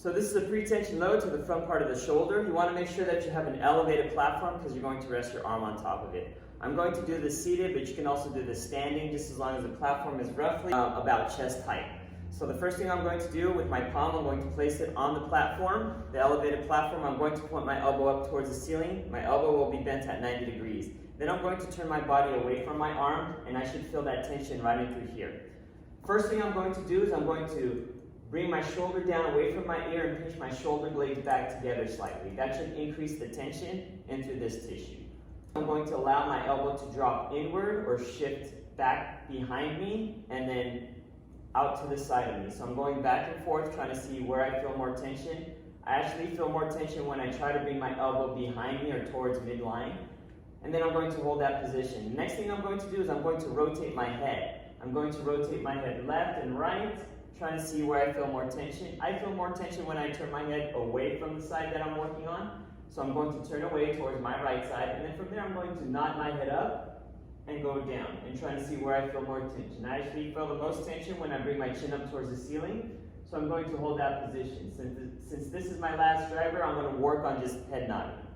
So this is a pre-tension load to the front part of the shoulder. You want to make sure that you have an elevated platform because you're going to rest your arm on top of it. I'm going to do this seated, but you can also do this standing just as long as the platform is roughly about chest height. So the first thing I'm going to do with my palm, I'm going to place it on the platform, the elevated platform. I'm going to point my elbow up towards the ceiling. My elbow will be bent at 90 degrees. Then I'm going to turn my body away from my arm, and I should feel that tension running through here. First thing I'm going to do is I'm going to bring my shoulder down away from my ear and pinch my shoulder blades back together slightly. That should increase the tension into this tissue. I'm going to allow my elbow to drop inward or shift back behind me and then out to the side of me. So I'm going back and forth trying to see where I feel more tension. I actually feel more tension when I try to bring my elbow behind me or towards midline. And then I'm going to hold that position. Next thing I'm going to do is I'm going to rotate my head. I'm going to rotate my head left and right, trying to see where I feel more tension. I feel more tension when I turn my head away from the side that I'm working on. So I'm going to turn away towards my right side, and then from there I'm going to nod my head up and go down and trying to see where I feel more tension. I actually feel the most tension when I bring my chin up towards the ceiling, so I'm going to hold that position. Since this is my last driver, I'm going to work on just head nodding.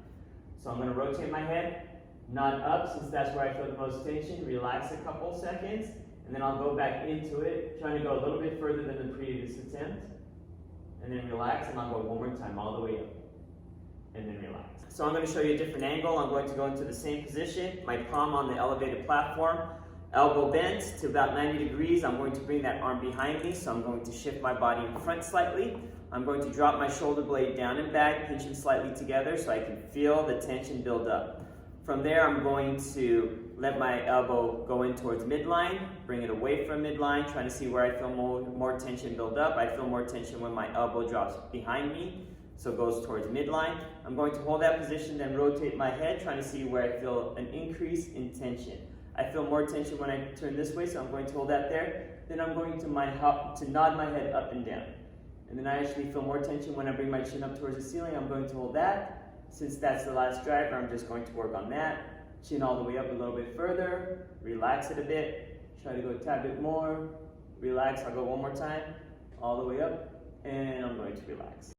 So I'm going to rotate my head, nod up since that's where I feel the most tension, relax a couple seconds, and then I'll go back into it, trying to go a little bit further than the previous attempt, and then relax, and I'll go one more time all the way up, and then relax. So I'm going to show you a different angle. I'm going to go into the same position, my palm on the elevated platform, elbow bent to about 90 degrees. I'm going to bring that arm behind me, so I'm going to shift my body in front slightly. I'm going to drop my shoulder blade down and back, pinching slightly together so I can feel the tension build up. From there, I'm going to let my elbow go in towards midline, bring it away from midline, trying to see where I feel more tension build up. I feel more tension when my elbow drops behind me, so it goes towards midline. I'm going to hold that position, then rotate my head, trying to see where I feel an increase in tension. I feel more tension when I turn this way, so I'm going to hold that there. Then I'm going to nod my head up and down. And then I actually feel more tension when I bring my chin up towards the ceiling. I'm going to hold that. Since that's the last driver, I'm just going to work on that. Chin all the way up a little bit further, relax it a bit, try to go a tad bit more, relax. I'll go one more time, all the way up, and I'm going to relax.